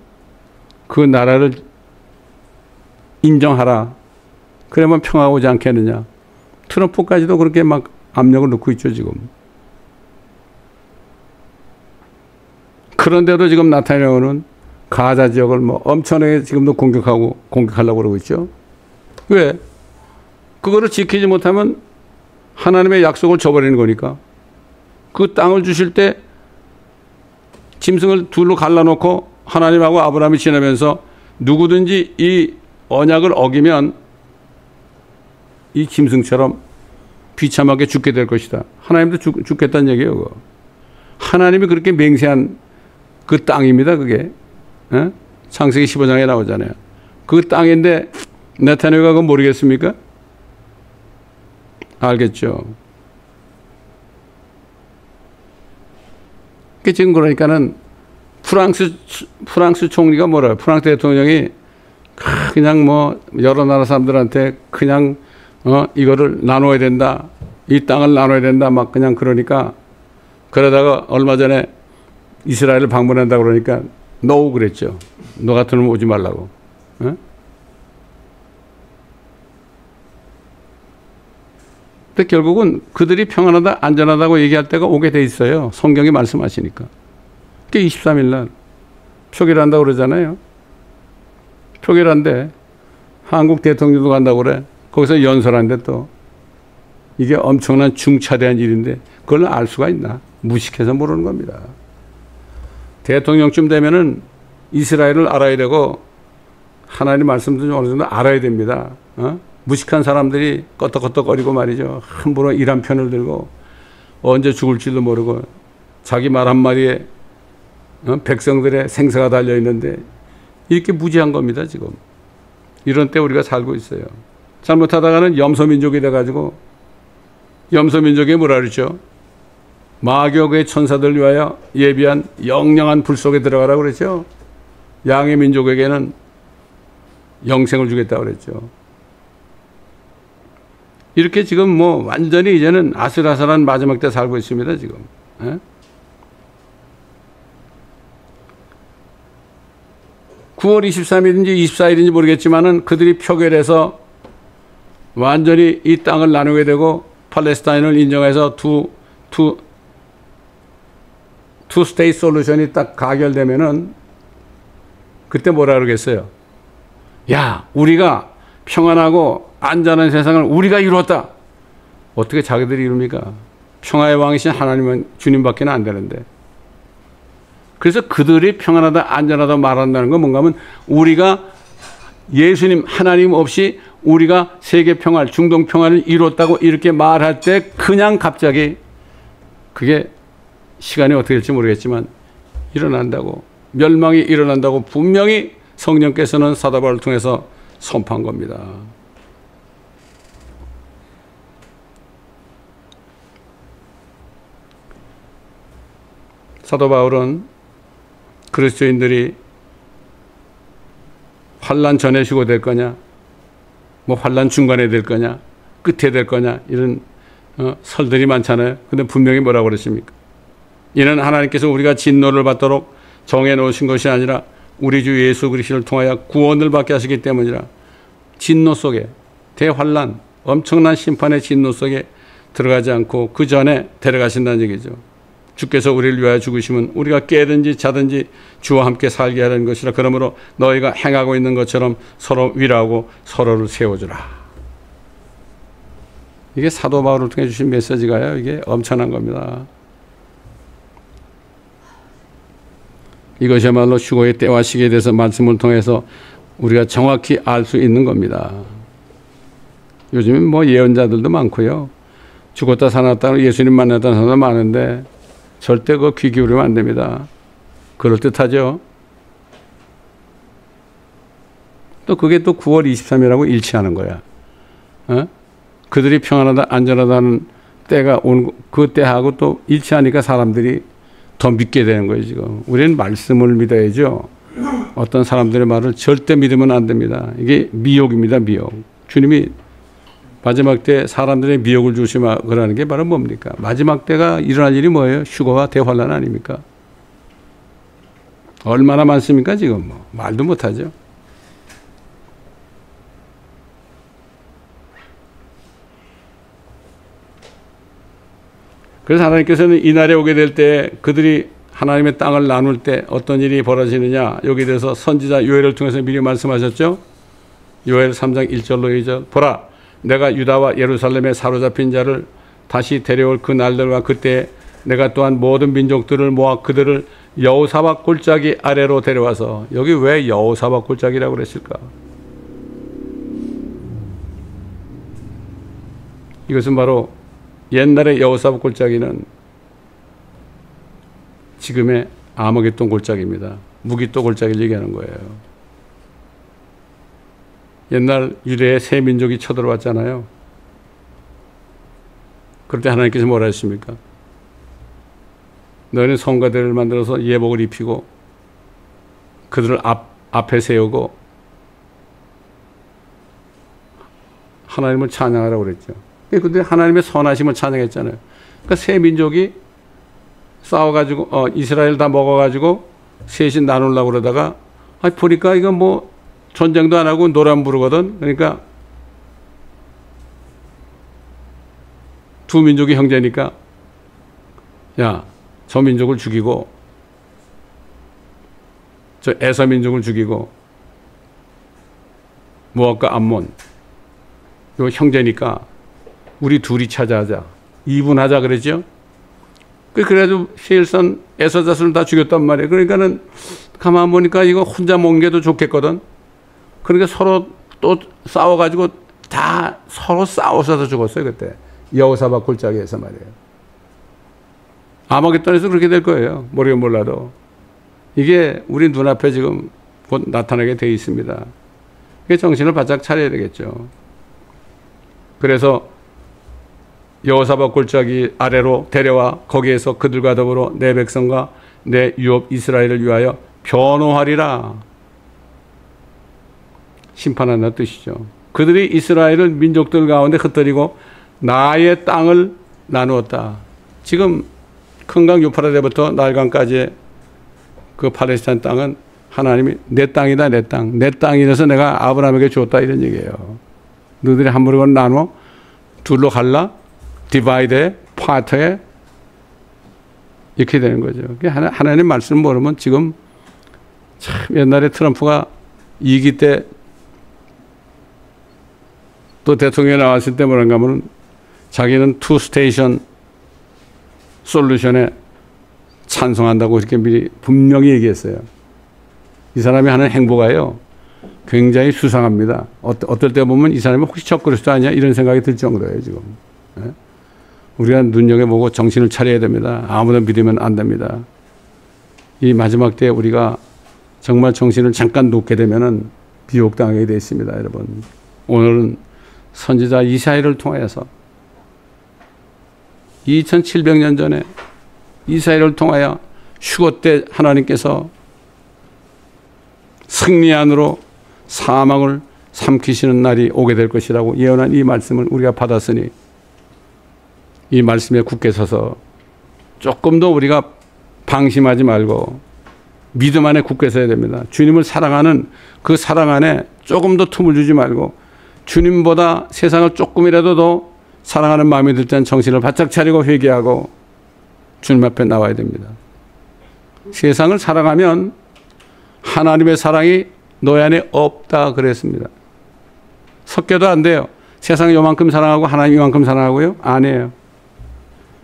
그 나라를 인정하라. 그러면 평화가 오지 않겠느냐. 트럼프까지도 그렇게 막 압력을 넣고 있죠, 지금. 그런데도 지금 나타냐후는 가자 지역을 뭐 엄청나게 지금도 공격하려고 그러고 있죠. 왜? 그거를 지키지 못하면 하나님의 약속을 저버리는 거니까. 그 땅을 주실 때 짐승을 둘로 갈라놓고 하나님하고 아브라함이 지나면서 누구든지 이 언약을 어기면 이 짐승처럼 비참하게 죽게 될 것이다. 하나님도 죽겠다는 얘기예요. 그거. 하나님이 그렇게 맹세한 그 땅입니다. 그게. 에? 창세기 15장에 나오잖아요. 그 땅인데 네타냐후가 그거 모르겠습니까? 알겠죠. 지금 그러니까는 프랑스 총리가 뭐라요? 프랑스 대통령이 그냥 뭐 여러 나라 사람들한테 그냥 이거를 나눠야 된다. 이 땅을 나눠야 된다. 막 그냥 그러니까 그러다가 얼마 전에 이스라엘을 방문한다 그러니까 노 그랬죠. 너 같은 놈 오지 말라고. 어? 근데 결국은 그들이 평안하다 안전하다고 얘기할 때가 오게 돼 있어요. 성경이 말씀하시니까. 그게 23일 날 표결한다고 그러잖아요. 표결한데 한국 대통령도 간다고 그래. 거기서 연설한데 또 이게 엄청난 중차대한 일인데 그걸 알 수가 있나. 무식해서 모르는 겁니다. 대통령쯤 되면은 이스라엘을 알아야 되고 하나님 말씀도 좀 어느 정도 알아야 됩니다. 무식한 사람들이 껐덕껐덕거리고 말이죠. 함부로 일한 편을 들고 언제 죽을지도 모르고 자기 말 한마디에 백성들의 생사가 달려있는데 이렇게 무지한 겁니다. 지금. 이런 때 우리가 살고 있어요. 잘못하다가는 염소민족이 돼가지고 염소민족이 뭐라 그러죠? 마귀의 천사들 위하여 예비한 영영한 불 속에 들어가라고 그랬죠. 양의 민족에게는 영생을 주겠다고 그랬죠. 이렇게 지금 뭐 완전히 이제는 아슬아슬한 마지막 때 살고 있습니다. 지금. 에? 9월 23일인지 24일인지 모르겠지만은 그들이 표결해서 완전히 이 땅을 나누게 되고 팔레스타인을 인정해서 투 스테이트 솔루션이 딱 가결되면은 그때 뭐라 그러겠어요? 야, 우리가 평안하고 안전한 세상을 우리가 이루었다. 어떻게 자기들이 이룹니까? 평화의 왕이신 하나님은 주님밖에 안 되는데. 그래서 그들이 평안하다 안전하다 말한다는 건 뭔가 하면 우리가 예수님 하나님 없이 우리가 세계 평화 중동 평화를 이뤘다고 이렇게 말할 때 그냥 갑자기 그게 시간이 어떻게 될지 모르겠지만 일어난다고 멸망이 일어난다고 분명히 성령께서는 사도 바울을 통해서 선포한 겁니다. 사도 바울은 그리스도인들이 환난 전에 휴거될 거냐, 뭐 환난 중간에 될 거냐, 끝에 될 거냐 이런 설들이 많잖아요. 근데 분명히 뭐라고 그러십니까? 이는 하나님께서 우리가 진노를 받도록 정해놓으신 것이 아니라 우리 주 예수 그리스도를 통하여 구원을 받게 하시기 때문이라. 진노 속에 대환난 엄청난 심판의 진노 속에 들어가지 않고 그 전에 데려가신다는 얘기죠. 주께서 우리를 위하여 죽으시면 우리가 깨든지 자든지 주와 함께 살게 하는 것이라. 그러므로 너희가 행하고 있는 것처럼 서로 위로하고 서로를 세워주라. 이게 사도 바울을 통해 주신 메시지가요. 이게 엄청난 겁니다. 이것이야말로 휴거의 때와 시기에 대해서 말씀을 통해서 우리가 정확히 알 수 있는 겁니다. 요즘은 뭐 예언자들도 많고요. 죽었다 살았다 예수님 만났다는 사람도 많은데 절대 그거 귀 기울이면 안 됩니다. 그럴듯하죠. 또 그게 또 9월 23일하고 일치하는 거야. 그들이 평안하다 안전하다는 때가 온 그 때하고 또 일치하니까 사람들이 더 믿게 되는 거예요. 지금 우리는 말씀을 믿어야죠. 어떤 사람들의 말을 절대 믿으면 안 됩니다. 이게 미혹입니다. 미혹. 주님이 마지막 때 사람들의 미혹을 조심하라는 게 바로 뭡니까? 마지막 때가 일어날 일이 뭐예요? 휴거와 대환란 아닙니까? 얼마나 많습니까? 지금 뭐 말도 못하죠. 그래서 하나님께서는 이 날에 오게 될 때 그들이 하나님의 땅을 나눌 때 어떤 일이 벌어지느냐, 여기에 대해서 선지자 요엘을 통해서 미리 말씀하셨죠. 요엘 3장 1절로 2절. 보라, 내가 유다와 예루살렘에 사로잡힌 자를 다시 데려올 그 날들과 그때 내가 또한 모든 민족들을 모아 그들을 여호사밧 골짜기 아래로 데려와서, 여기 왜 여호사밧 골짜기라고 그랬을까? 이것은 바로 옛날의 여호사밧 골짜기는 지금의 아머겟돈 골짜기입니다. 무기또 골짜기를 얘기하는 거예요. 옛날 유대의 세 민족이 쳐들어왔잖아요. 그럴 때 하나님께서 뭐라 했습니까? 너희는 성가대를 만들어서 예복을 입히고 그들을 앞에 세우고 하나님을 찬양하라고 그랬죠. 근데 하나님의 선하심을 찬양했잖아요. 그러니까 세 민족이 싸워가지고 이스라엘 다 먹어가지고 셋이 나누려고 그러다가 보니까 이거 뭐 전쟁도 안 하고 노래 안 부르거든. 그러니까 두 민족이 형제니까 야, 저 민족을 죽이고 저 에서 민족을 죽이고 모압과 암몬 요 형제니까 우리 둘이 차지하자. 이분하자 그랬죠. 그래도 세일선 에서 자손을 다 죽였단 말이에요. 그러니까는 가만 보니까 이거 혼자 먹는 게 더 좋겠거든. 그러니까 서로 또 싸워가지고 다 서로 싸워서 죽었어요. 그때 여호사밧 골짜기에서 말이에요. 아마겟돈에서 그렇게 될 거예요. 모르긴 몰라도. 이게 우리 눈앞에 지금 곧 나타나게 돼 있습니다. 이게 정신을 바짝 차려야 되겠죠. 그래서 여호사밧 골짜기 아래로 데려와 거기에서 그들과 더불어 내 백성과 내 유업 이스라엘을 위하여 변호하리라. 심판한다는 뜻이죠. 그들이 이스라엘을 민족들 가운데 흩뜨리고 나의 땅을 나누었다. 지금 큰강 유프라데부터 나일강까지의 그 팔레스타인 땅은 하나님이 내 땅이다, 내 땅. 내 땅이라서 내가 아브라함에게 줬다 이런 얘기예요. 너희들이 함부로 나눠 둘로 갈라? 디바이드에, 파트에 이렇게 되는 거죠. 하나님 말씀 모르면 지금 참 옛날에 트럼프가 2기 때 또 대통령이 나왔을 때 뭐란가 하면 자기는 투 스테이션 솔루션에 찬성한다고 이렇게 미리 분명히 얘기했어요. 이 사람이 하는 행보가요 굉장히 수상합니다. 어떨 때 보면 이 사람이 혹시 적그리스도 아니야 이런 생각이 들 정도예요 지금. 네? 우리가 눈여겨보고 정신을 차려야 됩니다. 아무나 믿으면 안 됩니다. 이 마지막 때 우리가 정말 정신을 잠깐 놓게 되면은 비옥당하게 되어 있습니다. 여러분, 오늘은 선지자 이사야를 통하여서 2700년 전에 이사야를 통하여 휴거 때 하나님께서 승리 안으로 사망을 삼키시는 날이 오게 될 것이라고 예언한 이 말씀을 우리가 받았으니 이 말씀에 굳게 서서 조금 더 우리가 방심하지 말고 믿음 안에 굳게 서야 됩니다. 주님을 사랑하는 그 사랑 안에 조금 더 틈을 주지 말고 주님보다 세상을 조금이라도 더 사랑하는 마음이 들 때는 정신을 바짝 차리고 회개하고 주님 앞에 나와야 됩니다. 세상을 사랑하면 하나님의 사랑이 너희 안에 없다 그랬습니다. 섞여도 안 돼요. 세상을 요만큼 사랑하고 하나님 이만큼 사랑하고요? 아니에요.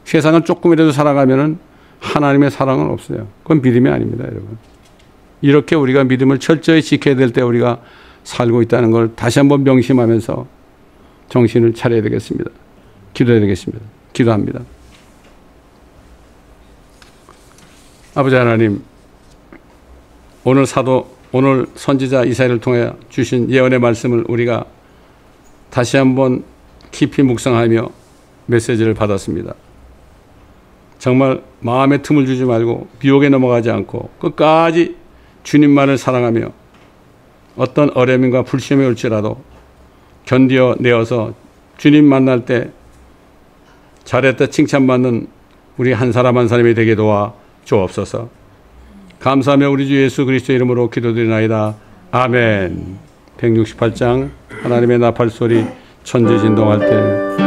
세상을 조금이라도 사랑하면 하나님의 사랑은 없어요. 그건 믿음이 아닙니다, 여러분. 이렇게 우리가 믿음을 철저히 지켜야 될 때 우리가 살고 있다는 걸 다시 한번 명심하면서 정신을 차려야 되겠습니다. 기도해야 되겠습니다. 기도합니다. 아버지 하나님, 오늘 선지자 이사야를 통해 주신 예언의 말씀을 우리가 다시 한번 깊이 묵상하며 메시지를 받았습니다. 정말 마음에 틈을 주지 말고 비옥에 넘어가지 않고 끝까지 주님만을 사랑하며 어떤 어려움과 불시험이 올지라도 견뎌내어서 주님 만날 때 잘했다 칭찬받는 우리 한 사람 한 사람이 되게 도와 주옵소서. 감사하며 우리 주 예수 그리스도 이름으로 기도드리나이다. 아멘. 168장 하나님의 나팔 소리 천지 진동할 때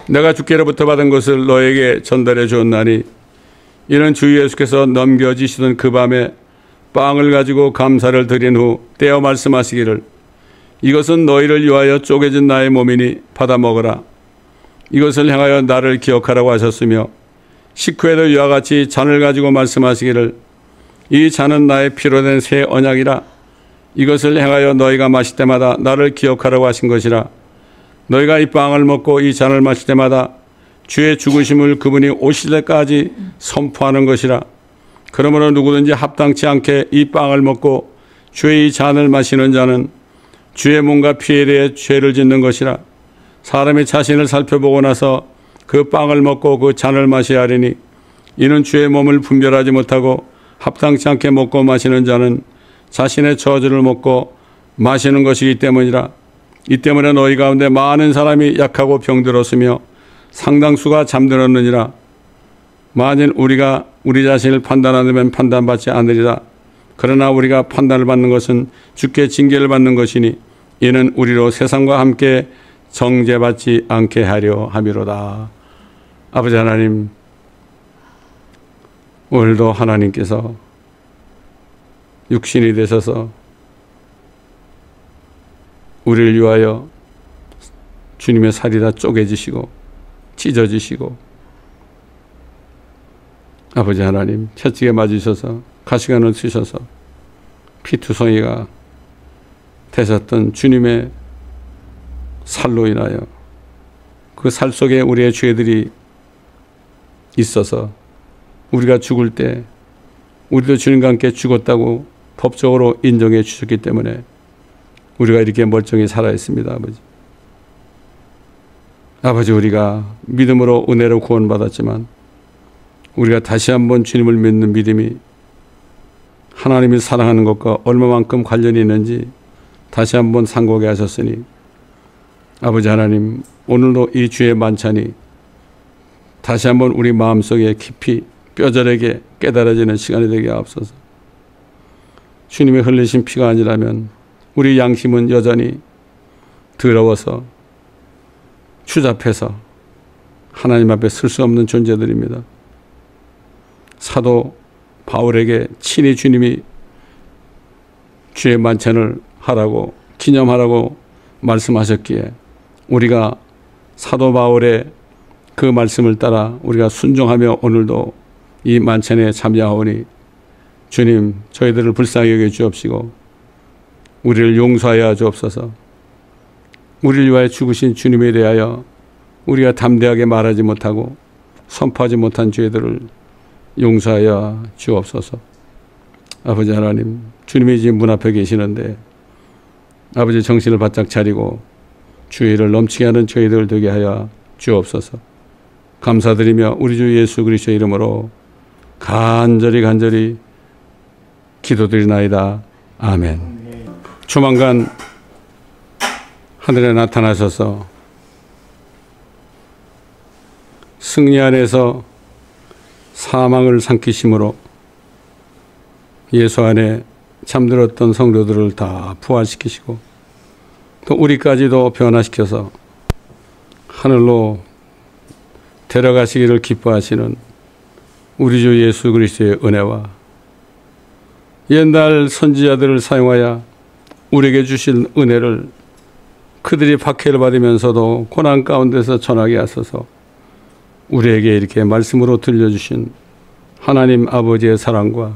내가 주께로부터 받은 것을 너에게 전달해 주었나니 이는 주 예수께서 넘겨지시던 그 밤에 빵을 가지고 감사를 드린 후 떼어 말씀하시기를 이것은 너희를 위하여 쪼개진 나의 몸이니 받아 먹으라. 이것을 향하여 나를 기억하라고 하셨으며 식후에도 이와 같이 잔을 가지고 말씀하시기를 이 잔은 나의 피로 된 새 언약이라. 이것을 행하여 너희가 마실 때마다 나를 기억하라고 하신 것이라. 너희가 이 빵을 먹고 이 잔을 마실 때마다 주의 죽으심을 그분이 오실 때까지 선포하는 것이라. 그러므로 누구든지 합당치 않게 이 빵을 먹고 주의 이 잔을 마시는 자는 주의 몸과 피에 대해 죄를 짓는 것이라. 사람이 자신을 살펴보고 나서 그 빵을 먹고 그 잔을 마셔야 하리니 이는 주의 몸을 분별하지 못하고 합당치 않게 먹고 마시는 자는 자신의 저주를 먹고 마시는 것이기 때문이라. 이 때문에 너희 가운데 많은 사람이 약하고 병들었으며 상당수가 잠들었느니라. 만일 우리가 우리 자신을 판단하면 판단받지 않으리라. 그러나 우리가 판단을 받는 것은 주께 징계를 받는 것이니 이는 우리로 세상과 함께 정죄받지 않게 하려 함이로다. 아버지 하나님, 오늘도 하나님께서 육신이 되셔서 우리를 위하여 주님의 살이 다 쪼개지시고 찢어지시고 아버지 하나님 채찍에 맞으셔서 가시관을 쓰셔서 피투성이가 되셨던 주님의 살로 인하여 그 살 속에 우리의 죄들이 있어서 우리가 죽을 때 우리도 주님과 함께 죽었다고 법적으로 인정해 주셨기 때문에 우리가 이렇게 멀쩡히 살아있습니다. 아버지. 아버지, 우리가 믿음으로 은혜로 구원받았지만 우리가 다시 한번 주님을 믿는 믿음이 하나님이 사랑하는 것과 얼마만큼 관련이 있는지 다시 한번 상고하게 하셨으니 아버지 하나님, 오늘도 이 주의 만찬이 다시 한번 우리 마음속에 깊이 뼈저리게 깨달아지는 시간이 되게 하옵소서. 주님의 흘리신 피가 아니라면 우리 양심은 여전히 더러워서 추잡해서 하나님 앞에 설 수 없는 존재들입니다. 사도 바울에게 친히 주님이 주의 만찬을 하라고 기념하라고 말씀하셨기에 우리가 사도 바울의 그 말씀을 따라 우리가 순종하며 오늘도 이 만찬에 참여하오니 주님, 저희들을 불쌍히 여겨 주옵시고 우리를 용서하여 주옵소서. 우리를 위하여 죽으신 주님에 대하여 우리가 담대하게 말하지 못하고 선포하지 못한 죄들을 용서하여 주옵소서. 아버지 하나님, 주님이 지금 문 앞에 계시는데 아버지 정신을 바짝 차리고 주의를 넘치게 하는 저희들 되게 하여 주옵소서. 감사드리며 우리 주 예수 그리스도의 이름으로 간절히 기도드리나이다. 아멘. 조만간 하늘에 나타나셔서 승리 안에서 사망을 삼키심으로 예수 안에 잠들었던 성도들을 다 부활시키시고 또 우리까지도 변화시켜서 하늘로 데려가시기를 기뻐하시는 우리 주 예수 그리스도의 은혜와 옛날 선지자들을 사용하여 우리에게 주신 은혜를 그들이 박해를 받으면서도 고난 가운데서 전하게 하소서. 우리에게 이렇게 말씀으로 들려주신 하나님 아버지의 사랑과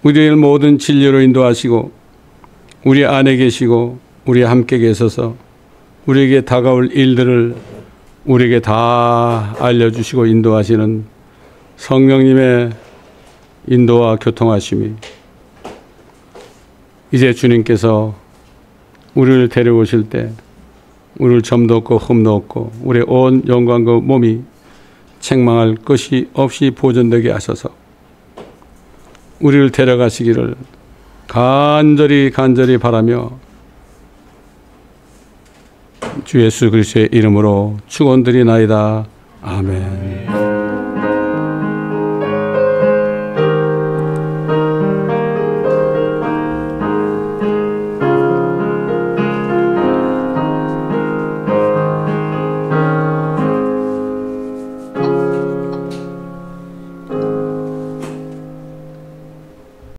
우리를 모든 진리로 인도하시고 우리 안에 계시고 우리 함께 계셔서 우리에게 다가올 일들을 우리에게 다 알려주시고 인도하시는 성령님의 인도와 교통하심이 이제 주님께서 우리를 데려오실 때 우리를 점도 없고 흠도 없고 우리의 온 영광과 몸이 책망할 것이 없이 보존되게 하셔서 우리를 데려가시기를 간절히 바라며 주 예수 그리스도의 이름으로 축원드리나이다. 아멘.